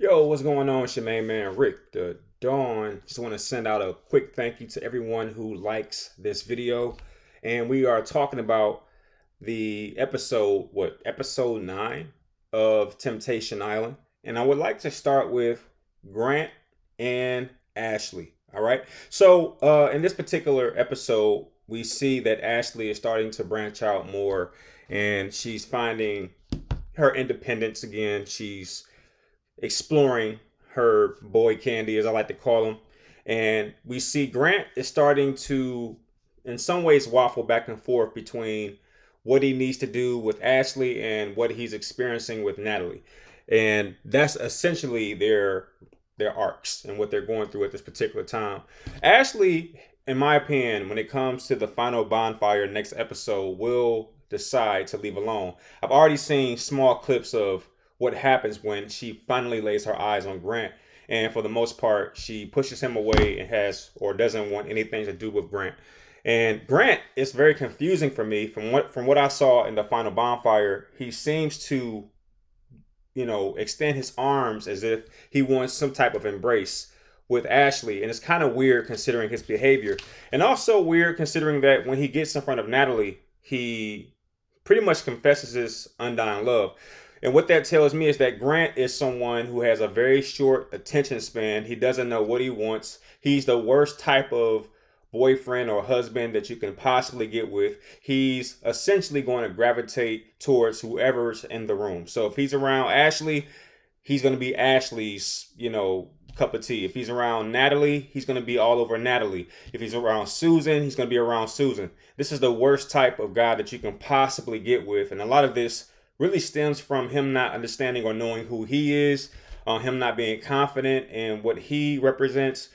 Yo, what's going on? It's your main man, Rick the Dawn. Just want to send out a quick thank you to everyone who likes this video. And we are talking about the episode 9 of Temptation Island. And I would like to start with Grant and Ashley. All right. So, in this particular episode, we see that Ashley is starting to branch out more and she's finding her independence again. She's exploring her boy candy, as I like to call him. And we see Grant is starting to, in some ways, waffle back and forth between what he needs to do with Ashley and what he's experiencing with Natalie. And that's essentially their arcs and what they're going through at this particular time. Ashley, in my opinion, when it comes to the final bonfire next episode, will decide to leave alone. I've already seen small clips of what happens when she finally lays her eyes on Grant. And for the most part, she pushes him away and has or doesn't want anything to do with Grant. And Grant is very confusing for me. From what I saw in the final bonfire, he seems to, extend his arms as if he wants some type of embrace with Ashley. And it's kind of weird considering his behavior. And also weird considering that when he gets in front of Natalie, he pretty much confesses his undying love. And what that tells me is that Grant is someone who has a very short attention span. He doesn't know what he wants. He's the worst type of boyfriend or husband that you can possibly get with. He's essentially going to gravitate towards whoever's in the room. So if he's around Ashley, he's going to be Ashley's, cup of tea. If he's around Natalie, he's going to be all over Natalie. If he's around Susan, he's going to be around Susan. This is the worst type of guy that you can possibly get with. And a lot of this really stems from him not understanding or knowing who he is, him not being confident in what he represents.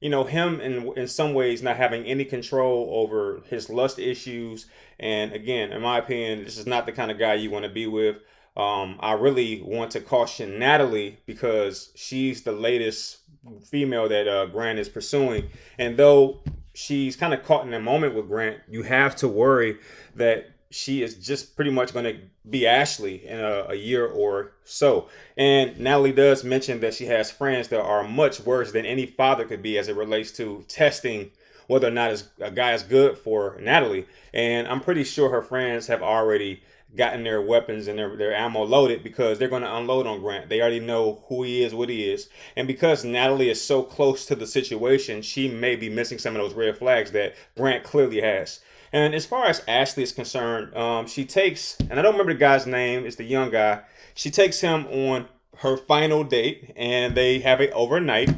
Him in some ways not having any control over his lust issues. And again, in my opinion, this is not the kind of guy you want to be with. I really want to caution Natalie because she's the latest female that Grant is pursuing. And though she's kind of caught in a moment with Grant, you have to worry that she is just pretty much going to be Ashley in a year or so. And Natalie does mention that she has friends that are much worse than any father could be as it relates to testing whether or not a guy is good for Natalie. And I'm pretty sure her friends have already gotten their weapons and their ammo loaded because they're going to unload on Grant. They already know who he is, what he is. And because Natalie is so close to the situation, she may be missing some of those red flags that Grant clearly has. And as far as Ashley is concerned, she takes, and I don't remember the guy's name, it's the young guy. She takes him on her final date and they have an overnight,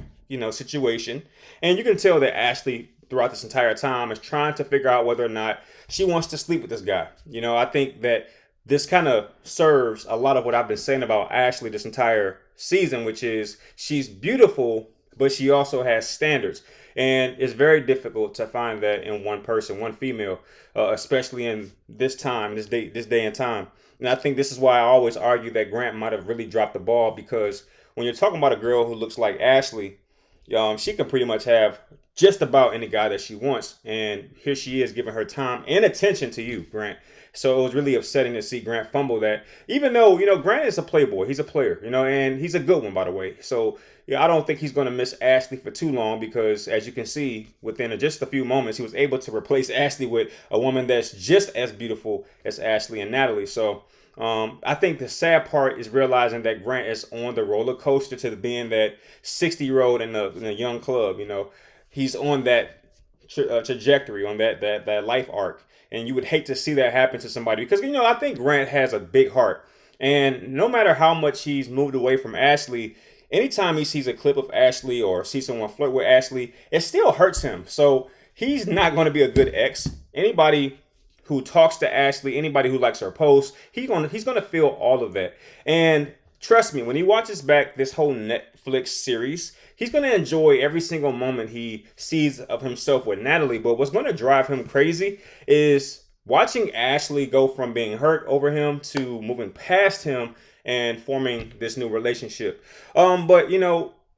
situation. And you can tell that Ashley throughout this entire time is trying to figure out whether or not she wants to sleep with this guy. I think that this kind of serves a lot of what I've been saying about Ashley this entire season, which is she's beautiful, but she also has standards. And it's very difficult to find that in one person, one female, especially in this day and time. And I think this is why I always argue that Grant might have really dropped the ball because when you're talking about a girl who looks like Ashley, she can pretty much have just about any guy that she wants. And here she is giving her time and attention to you, Grant. So it was really upsetting to see Grant fumble that, even though, Grant is a playboy. He's a player, and he's a good one, by the way. So I don't think he's going to miss Ashley for too long because, as you can see, within just a few moments, he was able to replace Ashley with a woman that's just as beautiful as Ashley and Natalie. So I think the sad part is realizing that Grant is on the roller coaster to being that 60-year-old in a young club. He's on that trajectory, on that life arc. And you would hate to see that happen to somebody because, I think Grant has a big heart. And no matter how much he's moved away from Ashley, anytime he sees a clip of Ashley or sees someone flirt with Ashley, it still hurts him. So he's not going to be a good ex. Anybody who talks to Ashley, anybody who likes her posts, he's going to feel all of that. And trust me, when he watches back this whole Netflix series, he's going to enjoy every single moment he sees of himself with Natalie. But what's going to drive him crazy is watching Ashley go from being hurt over him to moving past him and forming this new relationship. But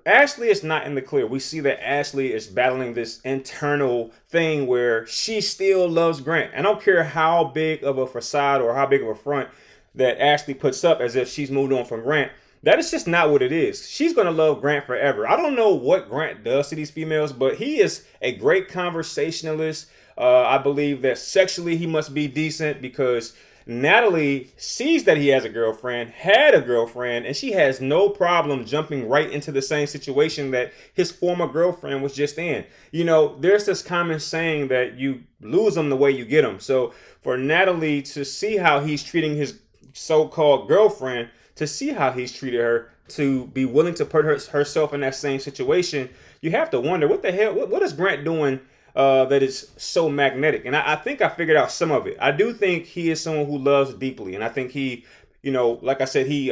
Ashley is not in the clear. We see that Ashley is battling this internal thing where she still loves Grant. I don't care how big of a facade or how big of a front that Ashley puts up as if she's moved on from Grant. That is just not what it is. She's going to love Grant forever. I don't know what Grant does to these females, but he is a great conversationalist. I believe that sexually he must be decent because Natalie sees that he has a girlfriend, had a girlfriend, and she has no problem jumping right into the same situation that his former girlfriend was just in. You know, there's this common saying that you lose them the way you get them. So for Natalie to see how he's treating his so-called girlfriend, to see how he's treated her, to be willing to put herself in that same situation, you have to wonder, what the hell, what is Grant doing that is so magnetic? And I think I figured out some of it. I do think he is someone who loves deeply. And I think he, you know, like I said, he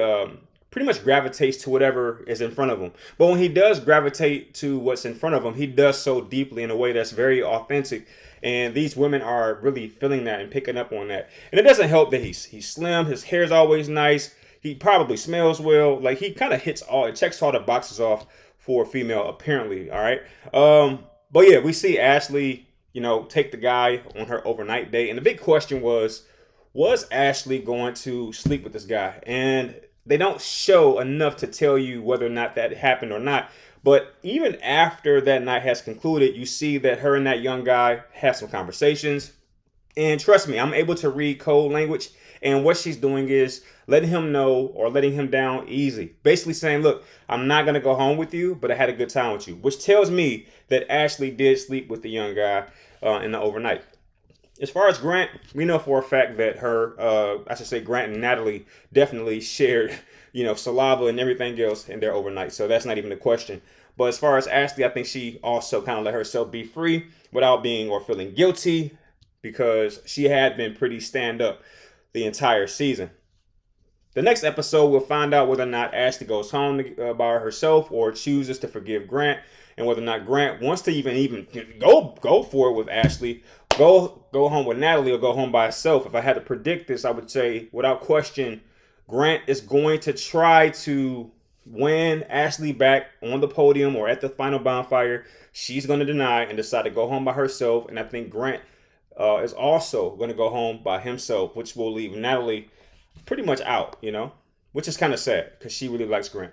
pretty much gravitates to whatever is in front of him. But when he does gravitate to what's in front of him, he does so deeply in a way that's very authentic. And these women are really feeling that and picking up on that. And it doesn't help that he's slim, his hair's always nice. He probably smells well. Like, he kind of checks all the boxes off for a female, apparently. All right. But yeah, we see Ashley, you know, take the guy on her overnight date. And the big question was Ashley going to sleep with this guy? And they don't show enough to tell you whether or not that happened or not. But even after that night has concluded, you see that her and that young guy have some conversations. And trust me, I'm able to read code language. And what she's doing is letting him know or letting him down easy. Basically saying, look, I'm not going to go home with you, but I had a good time with you. Which tells me that Ashley did sleep with the young guy in the overnight. As far as Grant, we know for a fact that Grant and Natalie definitely shared, you know, saliva and everything else in their overnight. So that's not even a question. But as far as Ashley, I think she also kind of let herself be free without being or feeling guilty, because she had been pretty stand up the entire season. The next episode, we'll find out whether or not Ashley goes home by herself or chooses to forgive Grant, and whether or not Grant wants to even go for it with Ashley, go home with Natalie, or go home by herself. If I had to predict this, I would say without question, Grant is going to try to win Ashley back on the podium or at the final bonfire. She's going to deny and decide to go home by herself, and I think Grant is also going to go home by himself, which will leave Natalie pretty much out, you know, which is kind of sad because she really likes Grant.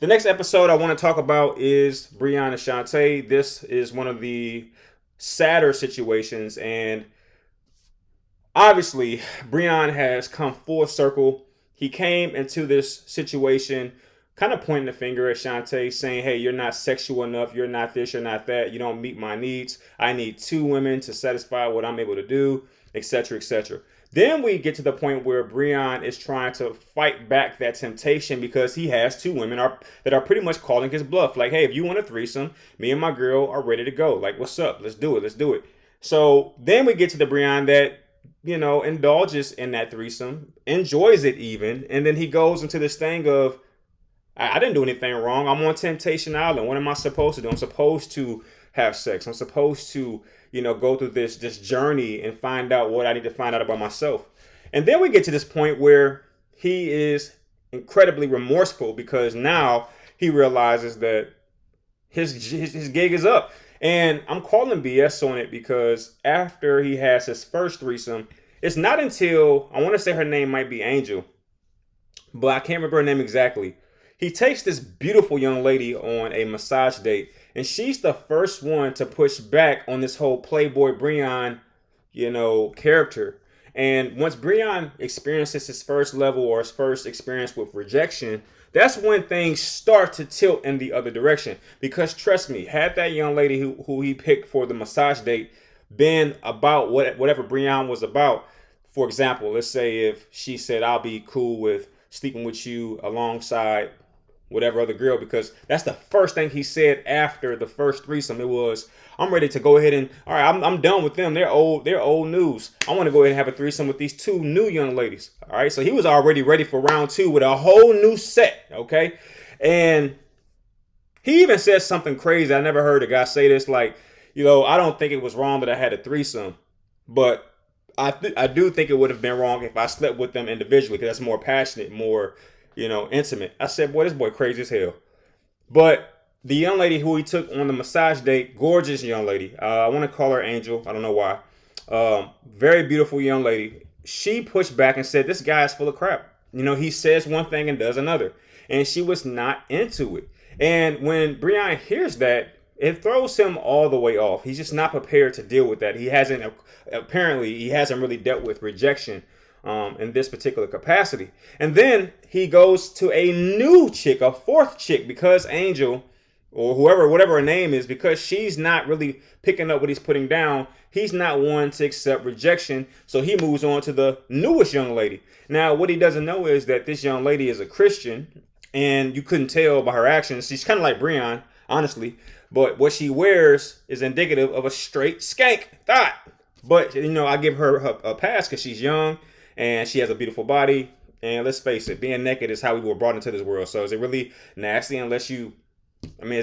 The next episode I want to talk about is Brion and Shante. This is one of the sadder situations, and obviously Brion has come full circle. He came into this situation kind of pointing the finger at Shante, saying, hey, you're not sexual enough, you're not this, you're not that, you don't meet my needs, I need two women to satisfy what I'm able to do, etc., etc. Then we get to the point where Brion is trying to fight back that temptation because he has two women that are pretty much calling his bluff. Like, hey, if you want a threesome, me and my girl are ready to go. Like, what's up? Let's do it. So then we get to the Brion that, you know, indulges in that threesome, enjoys it even, and then he goes into this thing of, I didn't do anything wrong. I'm on Temptation Island. What am I supposed to do? I'm supposed to have sex. I'm supposed to, you know, go through this journey and find out what I need to find out about myself. And then we get to this point where he is incredibly remorseful because now he realizes that his gig is up. And I'm calling BS on it because after he has his first threesome, it's not until, I want to say her name might be Angel, but I can't remember her name exactly. He takes this beautiful young lady on a massage date, and she's the first one to push back on this whole Playboy Brion, you know, character. And once Brion experiences his first level or his first experience with rejection, that's when things start to tilt in the other direction. Because trust me, had that young lady who he picked for the massage date been about whatever Brion was about, for example, let's say if she said, I'll be cool with sleeping with you alongside whatever other girl, because that's the first thing he said after the first threesome. It was, I'm ready to go ahead and, all right, I'm done with them. They're old news. I want to go ahead and have a threesome with these two new young ladies. All right. So he was already ready for round two with a whole new set. Okay. And he even says something crazy. I never heard a guy say this. Like, you know, I don't think it was wrong that I had a threesome, but I do think it would have been wrong if I slept with them individually, because that's more passionate, more, you know, intimate. I said, boy, this boy crazy as hell. But the young lady who he took on the massage date, gorgeous young lady. I want to call her Angel. I don't know why. Very beautiful young lady. She pushed back and said, this guy is full of crap. You know, he says one thing and does another. and she was not into it. And when Brion hears that, it throws him all the way off. He's just not prepared to deal with that. He hasn't really dealt with rejection in this particular capacity. And then he goes to a new chick, a fourth chick, because Angel, or whatever her name is, because she's not really picking up what he's putting down, he's not one to accept rejection. So he moves on to the newest young lady. Now, what he doesn't know is that this young lady is a Christian, and you couldn't tell by her actions. She's kind of like Brion, honestly, but what she wears is indicative of a straight skank thought. But, I give her a pass because she's young and she has a beautiful body. And let's face it, being naked is how we were brought into this world. So is it really nasty unless is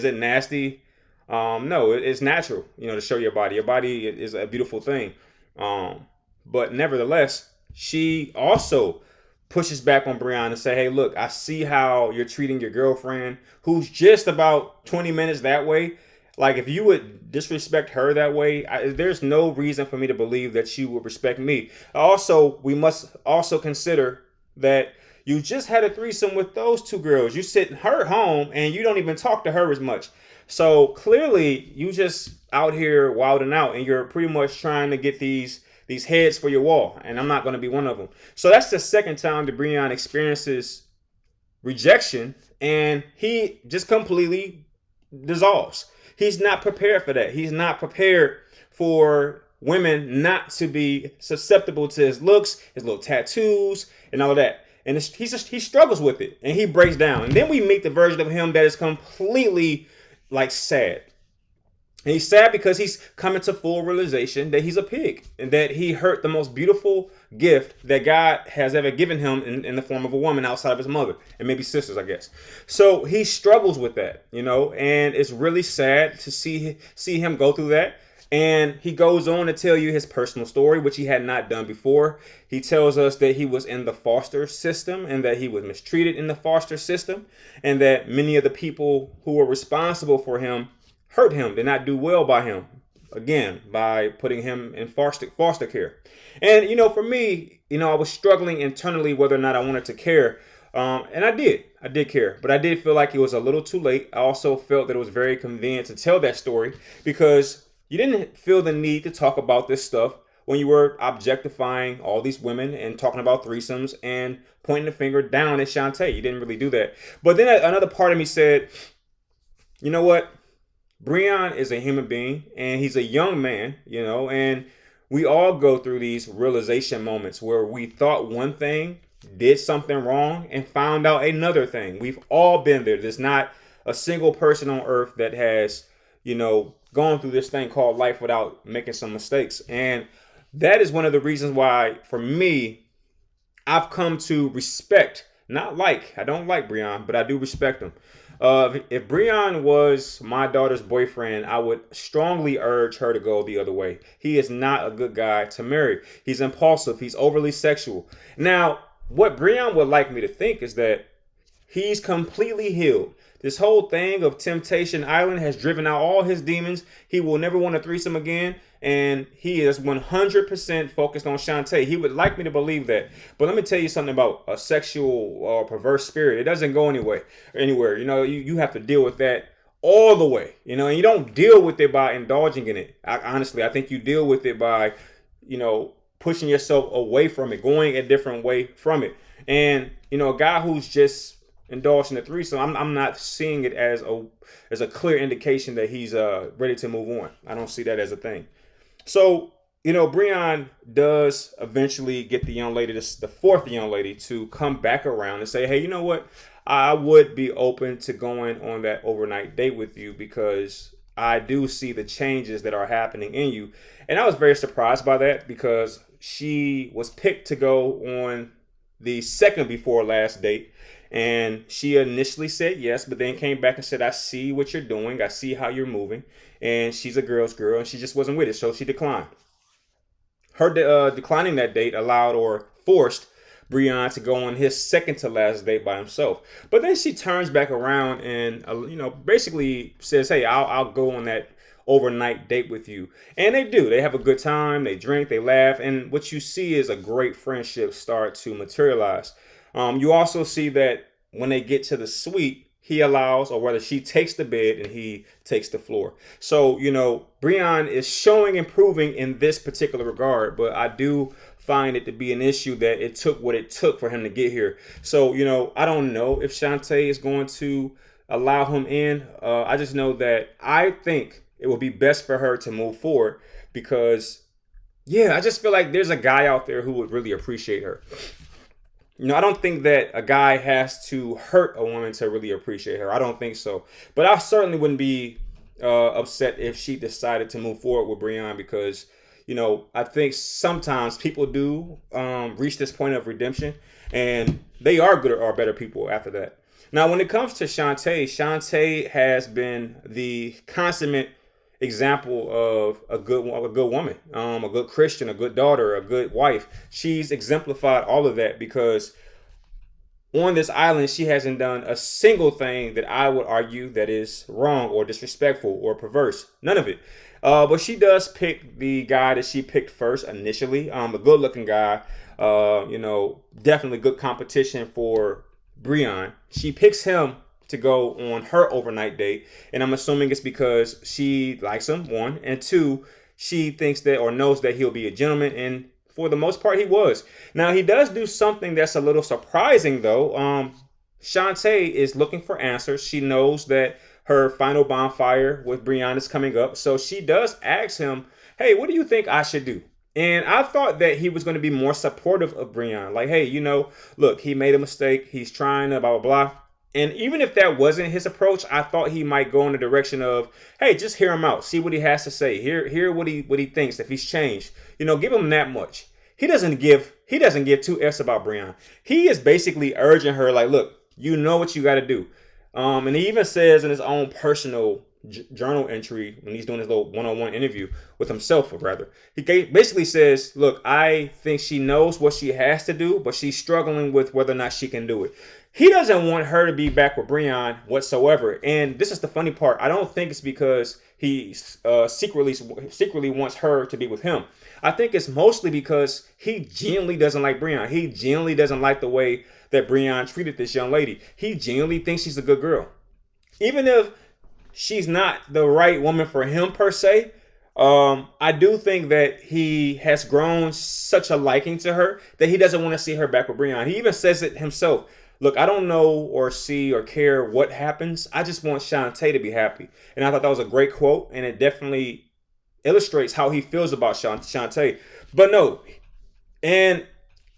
it nasty? No, it's natural, to show your body. Your body is a beautiful thing. But nevertheless, she also pushes back on Brion and say, hey, look, I see how you're treating your girlfriend, who's just about 20 minutes that way. Like, if you would disrespect her that way, there's no reason for me to believe that she would respect me. Also, we must also consider that you just had a threesome with those two girls. You sit her home and you don't even talk to her as much. So clearly you just out here wilding out, and you're pretty much trying to get these heads for your wall. And I'm not going to be one of them. So that's the second time that Brion experiences rejection, and he just completely dissolves. He's not prepared for that. He's not prepared for women not to be susceptible to his looks, his little tattoos, and all of that. And he struggles with it, and he breaks down. And then we meet the version of him that is completely sad. And he's sad because he's coming to full realization that he's a pig, and that he hurt the most beautiful gift that God has ever given him in the form of a woman outside of his mother and maybe sisters, I guess. So he struggles with that, and it's really sad to see him go through that. And he goes on to tell you his personal story, which he had not done before. He tells us that he was in the foster system and that he was mistreated in the foster system, and that many of the people who were responsible for him hurt him, did not do well by him, again, by putting him in foster care. And, for me, I was struggling internally whether or not I wanted to care. And I did care, but I did feel like it was a little too late. I also felt that it was very convenient to tell that story, because you didn't feel the need to talk about this stuff when you were objectifying all these women and talking about threesomes and pointing the finger down at Shante. You didn't really do that. But then another part of me said, you know what? Brion is a human being, and he's a young man, and we all go through these realization moments where we thought one thing, did something wrong, and found out another thing. We've all been there. There's not a single person on earth that has, gone through this thing called life without making some mistakes. And that is one of the reasons why, for me, I've come to respect, I don't like Brion, but I do respect him. If Brion was my daughter's boyfriend, I would strongly urge her to go the other way. He is not a good guy to marry. He's impulsive. He's overly sexual. Now, what Brion would like me to think is that he's completely healed. This whole thing of Temptation Island has driven out all his demons. He will never want a threesome again. And he is 100% focused on Shante. He would like me to believe that. But let me tell you something about a sexual or perverse spirit. It doesn't go anywhere. You have to deal with that all the way. And you don't deal with it by indulging in it. Honestly, I think you deal with it by, pushing yourself away from it, going a different way from it. And, a guy who's just indulged in a threesome, I'm not seeing it as a clear indication that he's ready to move on. I don't see that as a thing. So, Brion does eventually get the young lady, the fourth young lady, to come back around and say, hey, you know what? I would be open to going on that overnight date with you, because I do see the changes that are happening in you. And I was very surprised by that, because she was picked to go on the second before last date. And she initially said yes, but then came back and said, I see what you're doing. I see how you're moving. And she's a girl's girl, and she just wasn't with it. So she declined. Her declining that date allowed or forced Brion to go on his second to last date by himself. But then she turns back around and, basically says, hey, I'll go on that overnight date with you. And they do. They have a good time. They drink, they laugh. And what you see is a great friendship start to materialize. You also see that when they get to the suite, he allows, or whether she takes the bed and he takes the floor. So, Brion is showing improving in this particular regard, but I do find it to be an issue that it took what it took for him to get here. So, I don't know if Shante is going to allow him in. I just know that I think it would be best for her to move forward because, I just feel like there's a guy out there who would really appreciate her. I don't think that a guy has to hurt a woman to really appreciate her. I don't think so. But I certainly wouldn't be upset if she decided to move forward with Brion because, I think sometimes people do reach this point of redemption and they are good or better people after that. Now, when it comes to Shante has been the consummate example of a good woman, a good Christian, a good daughter, a good wife. She's exemplified all of that because on this island, she hasn't done a single thing that I would argue that is wrong or disrespectful or perverse. None of it. But she does pick the guy that she picked first initially, a good-looking guy. Definitely good competition for Brion. She picks him to go on her overnight date, and I'm assuming it's because she likes him, one, and two, she thinks that or knows that he'll be a gentleman, and for the most part he was. Now he does do something that's a little surprising though. Shante is looking for answers. She knows that her final bonfire with Brion is coming up, so she does ask him, hey, what do you think I should do? And I thought that he was going to be more supportive of Brion, like, hey, look, he made a mistake, he's trying to blah blah blah. And even if that wasn't his approach, I thought he might go in the direction of, hey, just hear him out. See what he has to say. Hear what he thinks, if he's changed. Give him that much. He doesn't give 2 F's about Brion. He is basically urging her, like, look, you know what you got to do. And he even says in his own personal journal entry, when he's doing his little one-on-one interview with himself, or rather, he basically says, look, I think she knows what she has to do, but she's struggling with whether or not she can do it. He doesn't want her to be back with Brion whatsoever. And this is the funny part. I don't think it's because he secretly wants her to be with him. I think it's mostly because he genuinely doesn't like Brion. He genuinely doesn't like the way that Brion treated this young lady. He genuinely thinks she's a good girl. Even if she's not the right woman for him per se, I do think that he has grown such a liking to her that he doesn't want to see her back with Brion. He even says it himself. Look, I don't know or see or care what happens. I just want Shante to be happy. And I thought that was a great quote, and it definitely illustrates how he feels about Shante. But no, and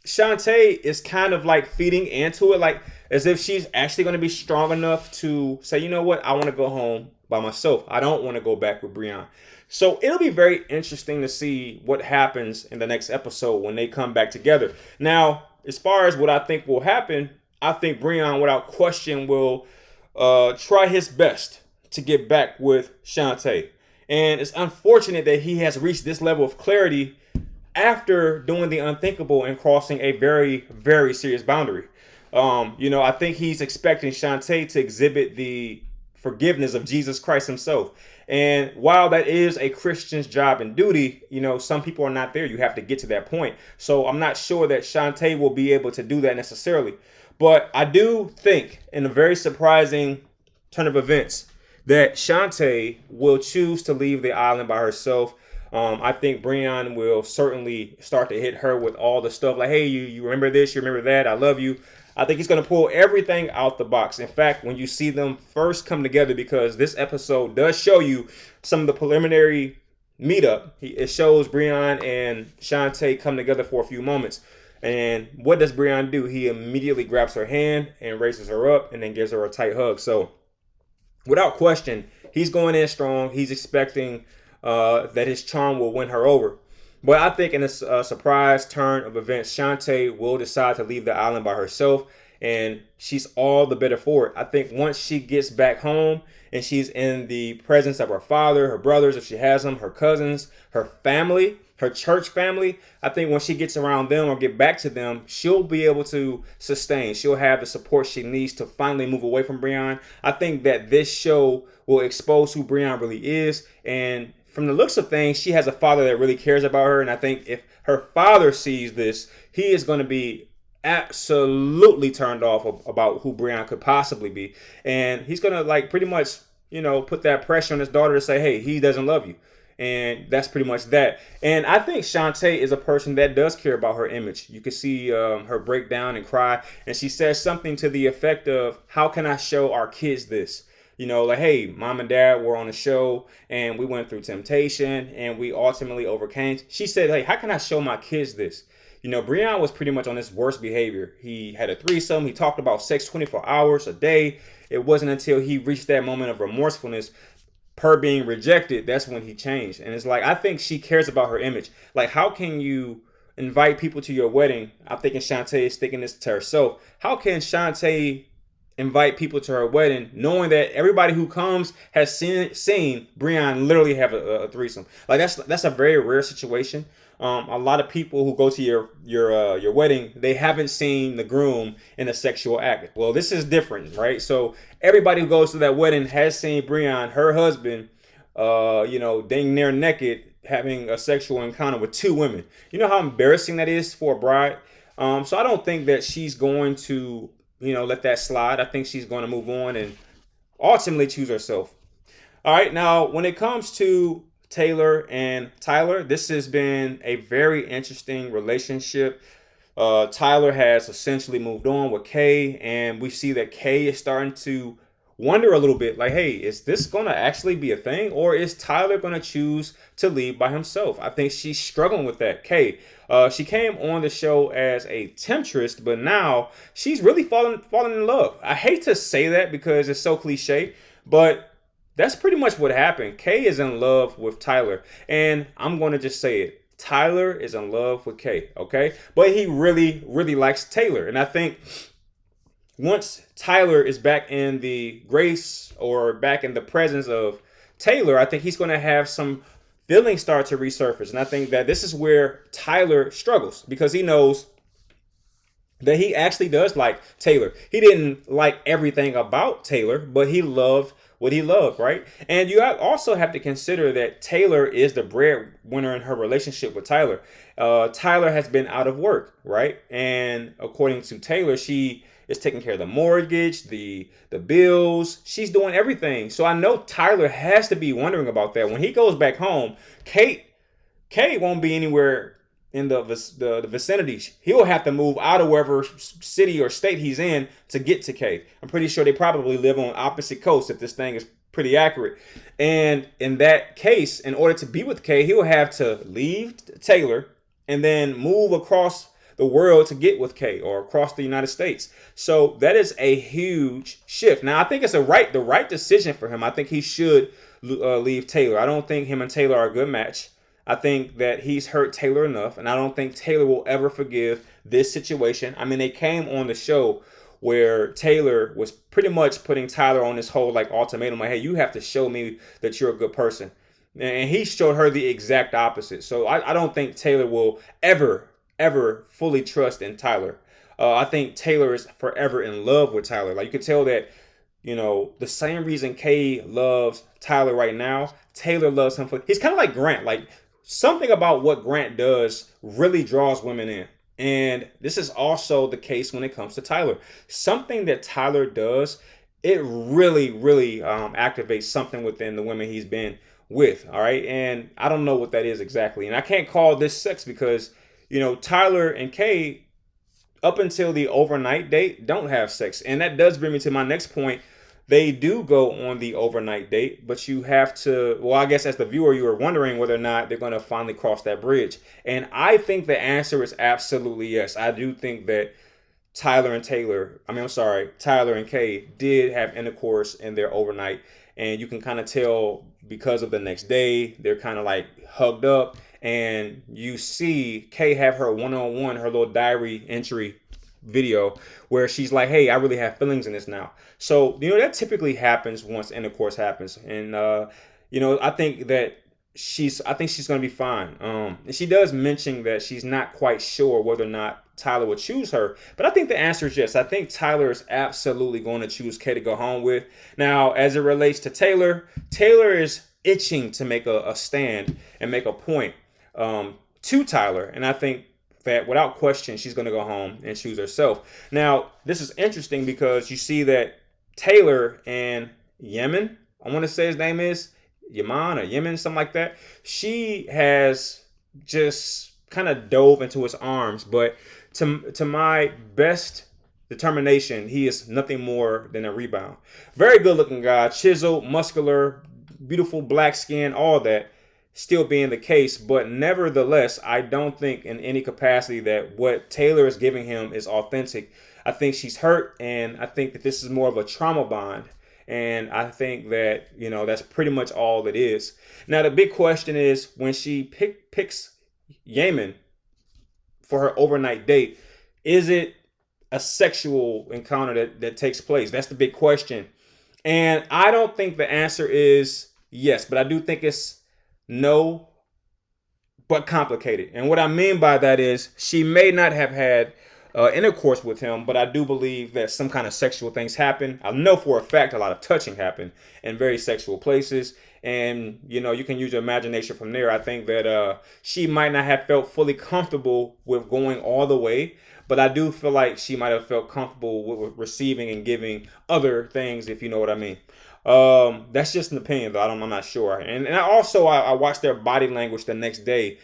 Shante is kind of like feeding into it, like as if she's actually going to be strong enough to say, you know what, I want to go home by myself. I don't want to go back with Brion. So it'll be very interesting to see what happens in the next episode when they come back together. Now, as far as what I think will happen, I think Brion, without question, will try his best to get back with Shante. And it's unfortunate that he has reached this level of clarity after doing the unthinkable and crossing a very, very serious boundary. I think he's expecting Shante to exhibit the forgiveness of Jesus Christ himself. And while that is a Christian's job and duty, some people are not there. You have to get to that point. So I'm not sure that Shante will be able to do that necessarily. But I do think, in a very surprising turn of events, that Shante will choose to leave the island by herself. I think Brion will certainly start to hit her with all the stuff like, hey, you remember this, you remember that, I love you. I think he's going to pull everything out the box. In fact, when you see them first come together, because this episode does show you some of the preliminary meetup, it shows Brion and Shante come together for a few moments. And what does Brion do? He immediately grabs her hand and raises her up and then gives her a tight hug. So without question, he's going in strong. He's expecting that his charm will win her over. But I think in a surprise turn of events, Shante will decide to leave the island by herself, and she's all the better for it. I think once she gets back home and she's in the presence of her father, her brothers, if she has them, her cousins, her family, her church family, I think when she gets around them or get back to them, she'll be able to sustain. She'll have the support she needs to finally move away from Brion. I think that this show will expose who Brion really is, and from the looks of things, she has a father that really cares about her. And I think if her father sees this, he is going to be absolutely turned off about who Brion could possibly be. And he's going to like pretty much, put that pressure on his daughter to say, hey, he doesn't love you. And that's pretty much that. And I think Shante is a person that does care about her image. You can see her break down and cry. And she says something to the effect of, how can I show our kids this? Like, hey, mom and dad were on a show and we went through temptation and we ultimately overcame. She said, hey, how can I show my kids this? Brion was pretty much on his worst behavior. He had a threesome. He talked about sex 24 hours a day. It wasn't until he reached that moment of remorsefulness, per being rejected, that's when he changed. And it's like, I think she cares about her image. Like, how can you invite people to your wedding? I'm thinking Shante is thinking this to herself. How can Shante invite people to her wedding knowing that everybody who comes has seen Brion literally have a threesome? Like, that's a very rare situation. A lot of people who go to your wedding, they haven't seen the groom in a sexual act. Well, this is different, right? So everybody who goes to that wedding has seen Brion, her husband, dang near naked, having a sexual encounter with two women. You know how embarrassing that is for a bride. So I don't think that she's going to, let that slide. I think she's going to move on and ultimately choose herself. All right. Now, when it comes to Tayler and Tayler, this has been a very interesting relationship. Tayler has essentially moved on with Kay, and we see that Kay is starting to wonder a little bit, like, hey, is this going to actually be a thing, or is Tayler going to choose to leave by himself? I think she's struggling with that. Kay, she came on the show as a temptress, but now she's really falling in love. I hate to say that because it's so cliche, but that's pretty much what happened. Kay is in love with Tayler. And I'm going to just say it. Tayler is in love with Kay, okay? But he really, really likes Tayler. And I think once Tayler is back in the grace or back in the presence of Tayler, I think he's going to have some feelings start to resurface. And I think that this is where Tayler struggles because he knows that he actually does like Tayler. He didn't like everything about Tayler, but he loved what he loved, right? And you also have to consider that Tayler is the breadwinner in her relationship with Tayler. Tayler has been out of work, right? And according to Tayler, she is taking care of the mortgage, the bills. She's doing everything. So I know Tayler has to be wondering about that. When he goes back home, Kay won't be anywhere in the vicinity. He'll have to move out of wherever city or state he's in to get to Kay. I'm pretty sure they probably live on opposite coasts if this thing is pretty accurate. And in that case, in order to be with Kay, he'll have to leave Tayler and then move across the world to get with Kay or across the United States. So that is a huge shift. Now, I think it's the right decision for him. I think he should leave Tayler. I don't think him and Tayler are a good match. I think that he's hurt Tayler enough, and I don't think Tayler will ever forgive this situation. I mean, they came on the show where Tayler was pretty much putting Tayler on this whole like ultimatum, like, hey, you have to show me that you're a good person. And he showed her the exact opposite. So I don't think Tayler will ever fully trust in Tayler. I think Tayler is forever in love with Tayler. Like, you can tell that, the same reason Kay loves Tayler right now, Tayler loves him he's kind of like Grant. Like, something about what Grant does really draws women in. And this is also the case when it comes to Tayler. Something that Tayler does, it really, really activates something within the women he's been with. All right. And I don't know what that is exactly. And I can't call this sex because, Tayler and Kay, up until the overnight date, don't have sex. And that does bring me to my next point. They do go on the overnight date, but you have to, well, I guess as the viewer, you were wondering whether or not they're going to finally cross that bridge. And I think the answer is absolutely yes. I do think that Tayler and Kay did have intercourse in their overnight. And you can kind of tell because of the next day, they're kind of like hugged up. And you see Kay have her one-on-one, her little diary entry video where she's like, hey, I really have feelings in this now. So, that typically happens once intercourse happens. And, I think she's going to be fine. And she does mention that she's not quite sure whether or not Tayler would choose her. But I think the answer is yes. I think Tayler is absolutely going to choose Kay to go home with. Now, as it relates to Tayler is itching to make a stand and make a point to Tayler. And I think that without question, she's going to go home and choose herself. Now, this is interesting because you see that Tayler and Yemen, I want to say his name is Yaman or Yemen, something like that. She has just kind of dove into his arms, but to my best determination, he is nothing more than a rebound. Very good looking guy, chiseled, muscular, beautiful black skin, all that still being the case. But nevertheless, I don't think in any capacity that what Tayler is giving him is authentic. I think she's hurt, and I think that this is more of a trauma bond. And I think that, that's pretty much all it is. Now, the big question is when she picks Yemen for her overnight date, is it a sexual encounter that takes place? That's the big question. And I don't think the answer is yes, but I do think it's no, but complicated. And what I mean by that is she may not have had intercourse with him, but I do believe that some kind of sexual things happen. I know for a fact a lot of touching happened in very sexual places. And, you can use your imagination from there. I think that she might not have felt fully comfortable with going all the way, but I do feel like she might have felt comfortable with receiving and giving other things, if you know what I mean. That's just an opinion, though. I'm not sure. And I watched their body language the next day.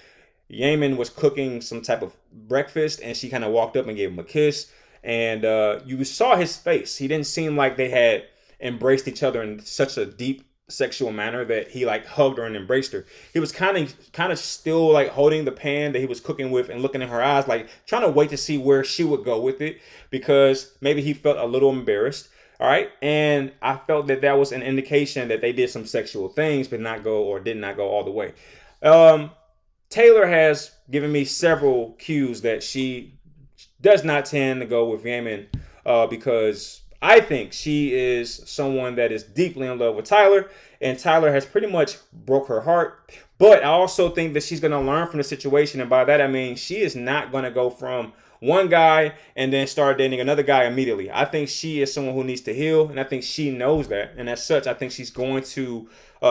Yemen was cooking some type of breakfast, and she kind of walked up and gave him a kiss. And you saw his face. He didn't seem like they had embraced each other in such a deep sexual manner that he like hugged her and embraced her. He was kind of still like holding the pan that he was cooking with and looking in her eyes, like trying to wait to see where she would go with it, because maybe he felt a little embarrassed. All right. And I felt that was an indication that they did some sexual things, but did not go all the way. Tayler has given me several cues that she does not tend to go with Yemen because I think she is someone that is deeply in love with Tayler, and Tayler has pretty much broke her heart. But I also think that she's going to learn from the situation, and by that I mean she is not going to go from one guy and then start dating another guy immediately. I think she is someone who needs to heal, and I think she knows that. And as such, I think she's going to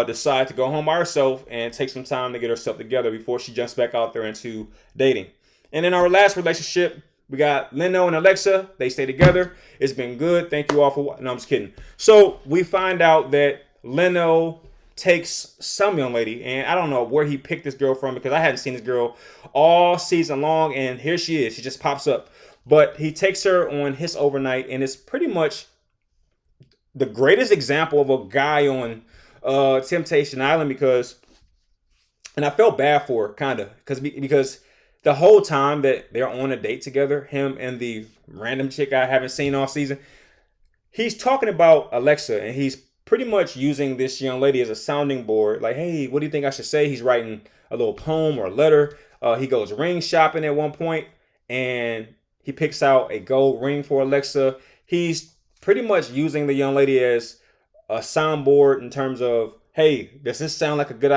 decide to go home by herself and take some time to get herself together before she jumps back out there into dating. And in our last relationship, we got Lino and Alexa. They stay together. It's been good. Thank you all for watching. No, I'm just kidding. So we find out that Lino takes some young lady, and I don't know where he picked this girl from because I hadn't seen this girl all season long, and here she is. She just pops up. But he takes her on his overnight, and it's pretty much the greatest example of a guy on Temptation Island and I felt bad for her, kind of, because the whole time that they're on a date together, him and the random chick I haven't seen all season, he's talking about Alexa, and he's pretty much using this young lady as a sounding board. Like, hey, what do you think I should say? He's writing a little poem or a letter. He goes ring shopping at one point, and he picks out a gold ring for Alexa. He's pretty much using the young lady as a soundboard in terms of, hey, does this sound like a good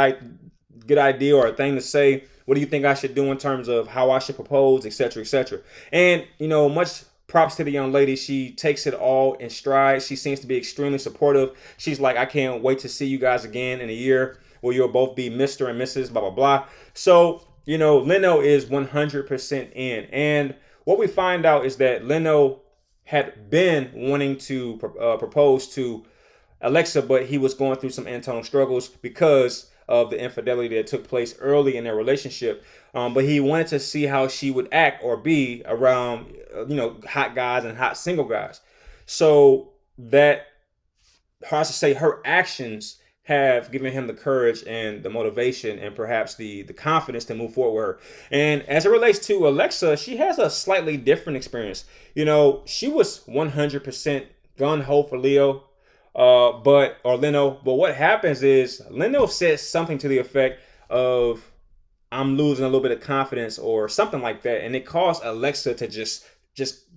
idea or a thing to say? What do you think I should do in terms of how I should propose, etc., etc.? And, much props to the young lady. She takes it all in stride. She seems to be extremely supportive. She's like, I can't wait to see you guys again in a year where you'll both be Mr. and Mrs. blah, blah, blah. So, Lino is 100% in. And what we find out is that Lino had been wanting to propose to Alexa, but he was going through some internal struggles because of the infidelity that took place early in their relationship. But he wanted to see how she would act or be around, hot guys and hot single guys. So that, how I should say, her actions have given him the courage and the motivation and perhaps the confidence to move forward with her. And as it relates to Alexa, she has a slightly different experience. She was 100% gun-ho for Lino. But what happens is Lino says something to the effect of, I'm losing a little bit of confidence or something like that. And it caused Alexa to just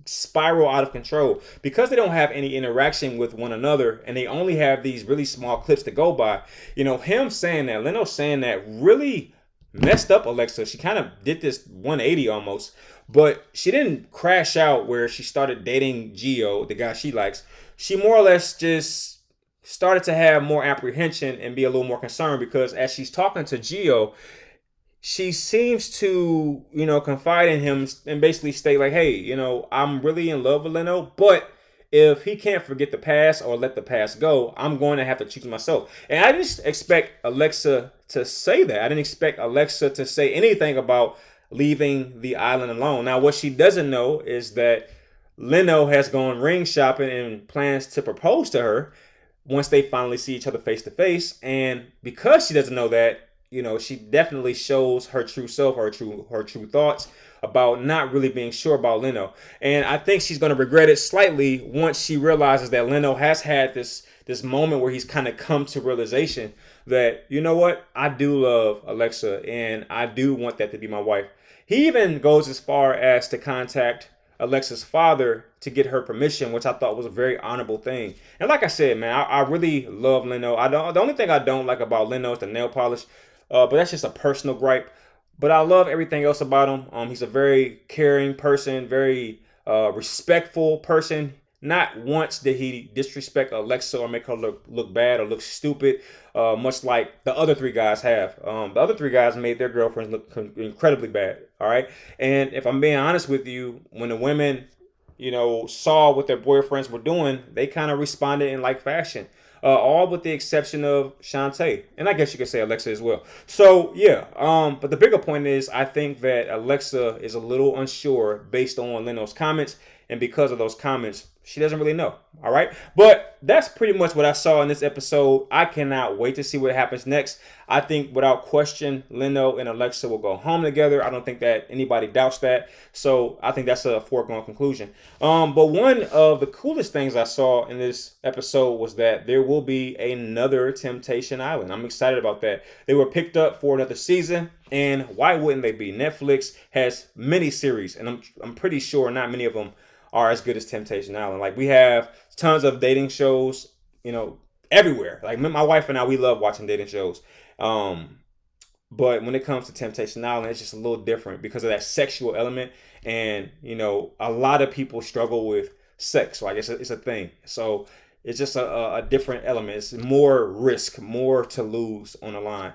spiral out of control because they don't have any interaction with one another. And they only have these really small clips to go by. Him saying that, Lino saying that really messed up Alexa. She kind of did this 180 almost, but she didn't crash out where she started dating Gio, the guy she likes. She more or less just started to have more apprehension and be a little more concerned because as she's talking to Gio, she seems to, confide in him and basically state like, hey, I'm really in love with Lino, but if he can't forget the past or let the past go, I'm going to have to choose myself. And I didn't expect Alexa to say that. I didn't expect Alexa to say anything about leaving the island alone. Now, what she doesn't know is that Lino has gone ring shopping and plans to propose to her once they finally see each other face to face. And because she doesn't know that, she definitely shows her true self, her true thoughts about not really being sure about Lino. And I think she's going to regret it slightly once she realizes that Lino has had this moment where he's kind of come to realization that, you know what, I do love Alexa and I do want that to be my wife. He even goes as far as to contact Alexa's father to get her permission, which I thought was a very honorable thing. And like I said, man, I really love Lino. The only thing I don't like about Lino is the nail polish, but that's just a personal gripe. But I love everything else about him. He's a very caring person, very respectful person. Not once did he disrespect Alexa or make her look bad or look stupid, much like the other three guys have. The other three guys made their girlfriends look incredibly bad. All right. And if I'm being honest with you, when the women, saw what their boyfriends were doing, they kind of responded in like fashion. All with the exception of Shante, and I guess you could say Alexa as well. So yeah, but the bigger point is I think that Alexa is a little unsure based on Lino's comments, and because of those comments, she doesn't really know. All right, but that's pretty much what I saw in this episode. I cannot wait to see what happens next. I think without question, Lino and Alexa will go home together. I don't think that anybody doubts that. So I think that's a foregone conclusion. But one of the coolest things I saw in this episode was that there will be another Temptation Island. I'm excited about that. They were picked up for another season, and why wouldn't they be? Netflix has many series, and I'm pretty sure not many of them are as good as Temptation Island. Like, we have tons of dating shows, everywhere. Like, my wife and I, we love watching dating shows. But when it comes to Temptation Island, it's just a little different because of that sexual element. And, a lot of people struggle with sex. Like, it's a thing. So it's just a different element. It's more risk, more to lose on the line.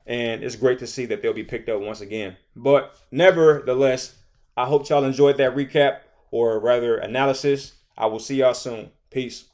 And it's great to see that they'll be picked up once again. But nevertheless, I hope y'all enjoyed that recap, or rather analysis. I will see y'all soon. Peace.